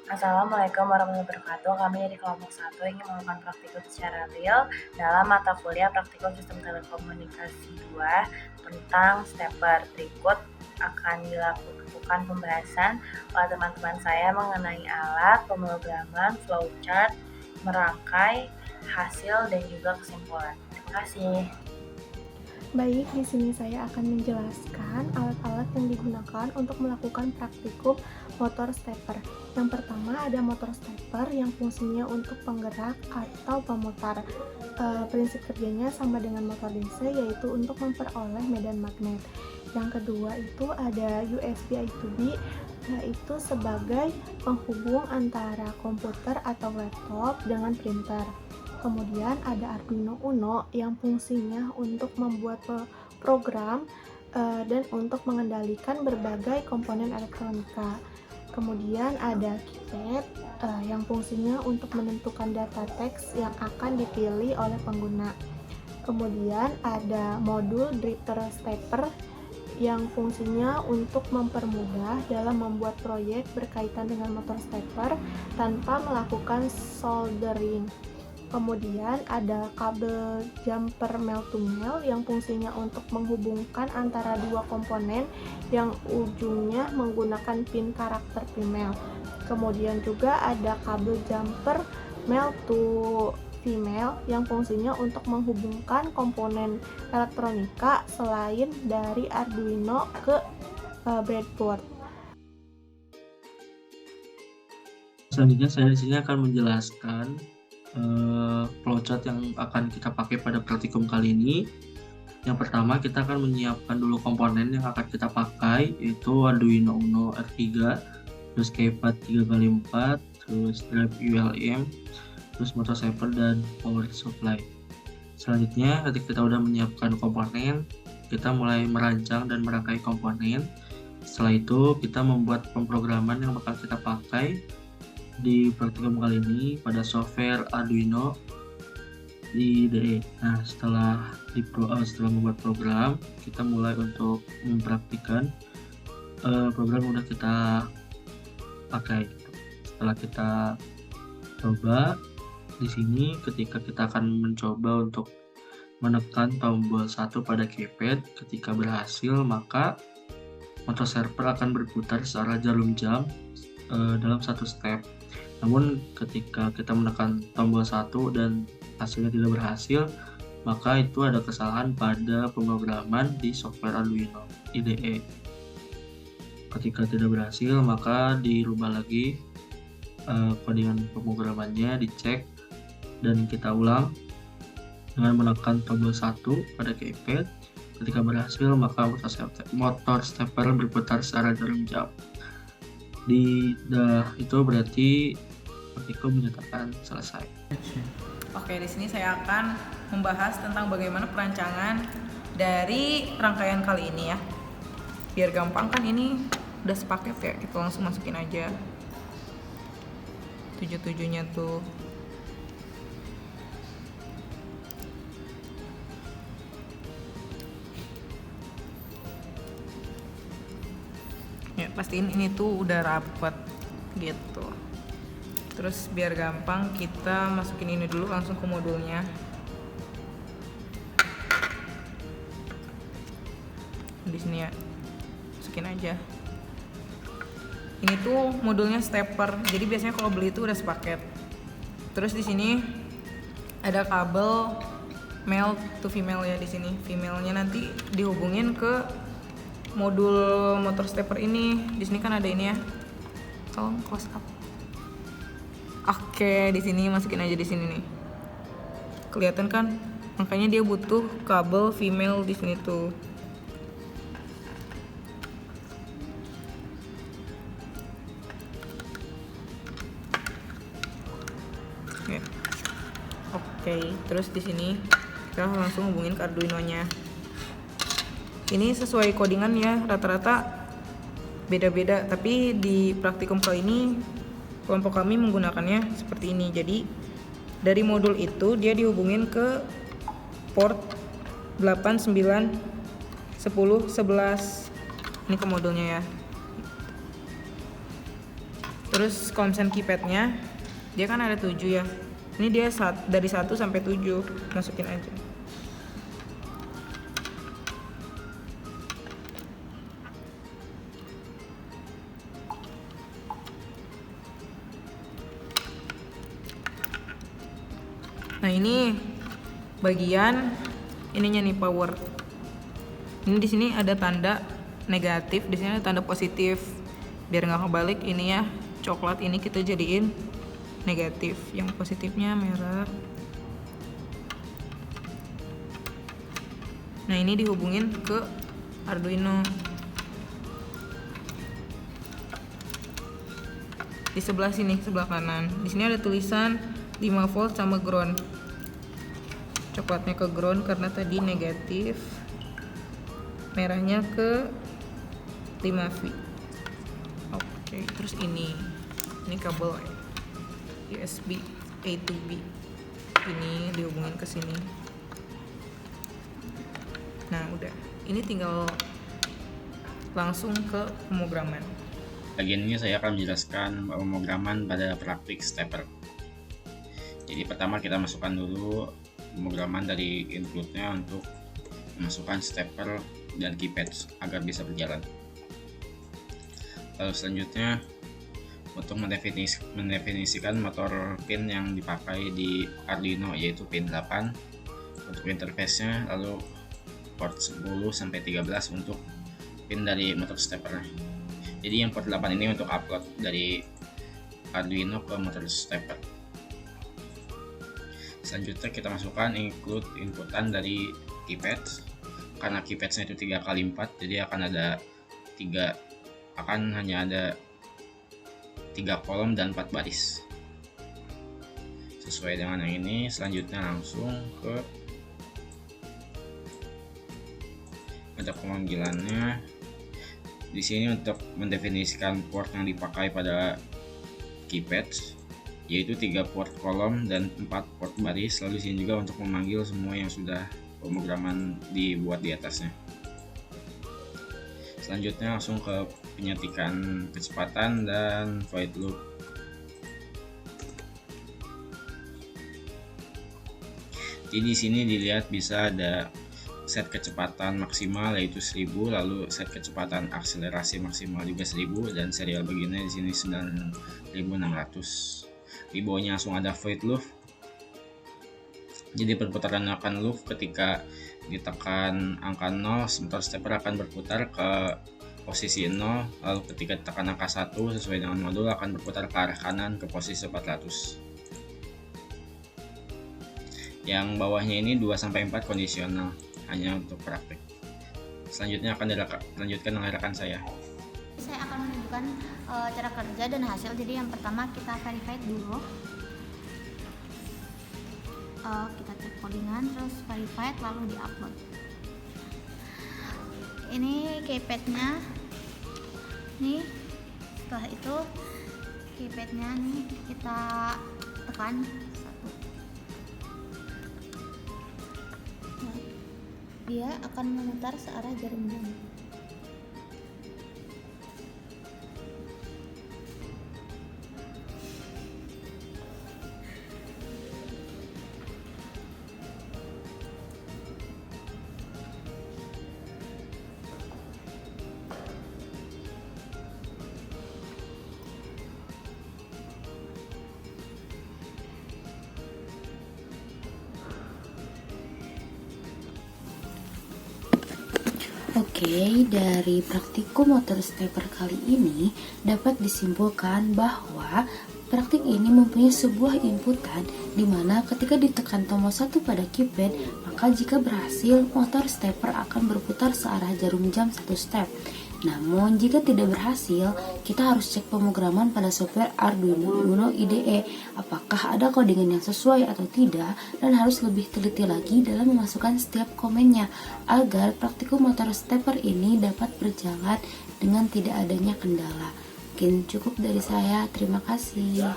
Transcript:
Assalamualaikum warahmatullahi wabarakatuh. Kami dari kelompok 1 ingin melakukan praktikum secara real dalam mata kuliah praktikum sistem telekomunikasi 2 tentang stepper. Berikut akan dilakukan pembahasan oleh teman-teman saya mengenai alat, pemrograman, flowchart, merangkai, hasil, dan juga kesimpulan. Terima kasih. Baik, di sini saya akan menjelaskan alat-alat yang digunakan untuk melakukan praktikum motor stepper. Yang pertama ada motor stepper yang fungsinya untuk penggerak atau pemutar. Prinsip kerjanya sama dengan motor DC, yaitu untuk memperoleh medan magnet. Yang kedua itu ada USB I2B, yaitu sebagai penghubung antara komputer atau laptop dengan printer. Kemudian ada Arduino Uno yang fungsinya untuk membuat program dan untuk mengendalikan berbagai komponen elektronika. Kemudian ada keypad yang fungsinya untuk menentukan data teks yang akan dipilih oleh pengguna. Kemudian ada modul drifter stepper yang fungsinya untuk mempermudah dalam membuat proyek berkaitan dengan motor stepper tanpa melakukan soldering. Kemudian ada kabel jumper male to male yang fungsinya untuk menghubungkan antara dua komponen yang ujungnya menggunakan pin karakter female. Kemudian juga ada kabel jumper male to female yang fungsinya untuk menghubungkan komponen elektronika selain dari Arduino ke breadboard. Selanjutnya saya di sini akan menjelaskan flowchart yang akan kita pakai pada praktikum kali ini. Yang pertama kita akan menyiapkan dulu komponen yang akan kita pakai, yaitu Arduino Uno R3, terus keypad 3x4, terus drive ULM, terus motor stepper dan power supply. Selanjutnya ketika kita sudah menyiapkan komponen, kita mulai merancang dan merangkai komponen. Setelah itu kita membuat pemrograman yang bakal kita pakai di praktikum kali ini pada software Arduino IDE. Nah, setelah membuat program, kita mulai untuk mempraktikkan program yang sudah kita pakai. Setelah kita coba, di sini ketika kita akan mencoba untuk menekan tombol 1 pada keypad, ketika berhasil maka motor stepper akan berputar searah jarum jam dalam satu step. Namun ketika kita menekan tombol 1 dan hasilnya tidak berhasil, maka itu ada kesalahan pada pemrograman di software Arduino IDE. Ketika tidak berhasil, maka dirubah lagi kodingan pemrogramannya, dicek dan kita ulang dengan menekan tombol 1 pada keypad. Ketika berhasil, maka motor stepper berputar searah jarum jam. Itu berarti praktikum menyatakan selesai. Oke, di sini saya akan membahas tentang bagaimana perancangan dari rangkaian kali ini ya. Biar gampang kan ini udah sepaket ya, kita langsung masukin aja 7-7-nya tuh. Ya, pastiin ini tuh udah rapet gitu. Terus biar gampang kita masukin ini dulu langsung ke modulnya. Di sini ya, masukin aja. Ini tuh modulnya stepper. Jadi biasanya kalau beli itu udah sepaket. Terus di sini ada kabel male to female ya di sini. Female-nya nanti dihubungin ke modul motor stepper ini. Di sini kan ada ini ya. Tolong close up. Oke, di sini masukin aja di sini nih. Kelihatan kan? Makanya dia butuh kabel female di sini tuh. Oke, terus di sini kita langsung hubungin ke Arduino-nya. Ini sesuai codingan ya, rata-rata beda-beda, tapi di praktikum kali ini kelompok kami menggunakannya seperti ini. Jadi dari modul itu dia dihubungin ke port 8, 9, 10, 11. Ini ke modulnya ya. Terus kalau misalnya keypadnya, dia kan ada 7 ya. Ini dia dari 1 sampai 7, masukin aja. Nah ini bagian ininya nih, power. Ini di sini ada tanda negatif, di sini ada tanda positif. Biar nggak kebalik, ini ya coklat ini kita jadiin negatif, yang positifnya merah. Nah ini dihubungin ke Arduino. Di sebelah sini, sebelah kanan. Di sini ada tulisan 5 volt sama ground. Coklatnya ke ground karena tadi negatif. Merahnya ke 5V. Oke, terus ini kabel USB A to B. Ini dihubungin ke sini. Nah, udah. Ini tinggal langsung ke pemrograman. Bagian ini saya akan menjelaskan pemrograman pada praktik stepper. Jadi pertama kita masukkan dulu pemrograman dari inputnya untuk memasukkan stepper dan keypad agar bisa berjalan. Lalu selanjutnya untuk mendefinisikan motor pin yang dipakai di Arduino, yaitu pin 8 untuk interface-nya, lalu port 10 sampai 13 untuk pin dari motor stepper. Jadi yang port 8 ini untuk upload dari Arduino ke motor stepper. Selanjutnya kita masukkan include inputan dari keypad. Karena keypadnya itu 3x4, jadi hanya ada 3 kolom dan 4 baris. Sesuai dengan yang ini, selanjutnya langsung ke ada pemanggilannya. Di sini untuk mendefinisikan port yang dipakai pada keypad, yaitu 3 port kolom dan 4 port baris. Lalu di sini juga untuk memanggil semua yang sudah pemrograman dibuat di atasnya. Selanjutnya langsung ke penyetikan kecepatan dan void loop. Jadi di sini dilihat bisa ada set kecepatan maksimal yaitu 1000, lalu set kecepatan akselerasi maksimal juga 1000, dan serial bagiannya di sini 9600. Di bawahnya langsung ada void loop. Jadi perputaran akan loop ketika ditekan angka 0, motor stepper akan berputar ke posisi 0, lalu ketika ditekan angka 1 sesuai dengan modul akan berputar ke arah kanan ke posisi 400. Yang bawahnya ini 2-4 kondisional, hanya untuk praktik. Selanjutnya akan dilanjutkan oleh rekan saya. Saya akan menunjukkan cara kerja dan hasil. Jadi yang pertama kita verify dulu. Kita cek codingan, terus verified, lalu di-upload. Ini keypadnya. Nih, setelah itu keypadnya nih kita tekan 1. Nah, dia akan memutar searah jarum jam. Oke, dari praktikum motor stepper kali ini dapat disimpulkan bahwa praktik ini mempunyai sebuah inputan di mana ketika ditekan tombol 1 pada keypad, maka jika berhasil, motor stepper akan berputar searah jarum jam 1 step. Namun jika tidak berhasil, kita harus cek pemrograman pada software Arduino Uno IDE apakah ada codingan yang sesuai atau tidak, dan harus lebih teliti lagi dalam memasukkan setiap komennya agar praktikum motor stepper ini dapat berjalan dengan tidak adanya kendala. Mungkin cukup dari saya, terima kasih.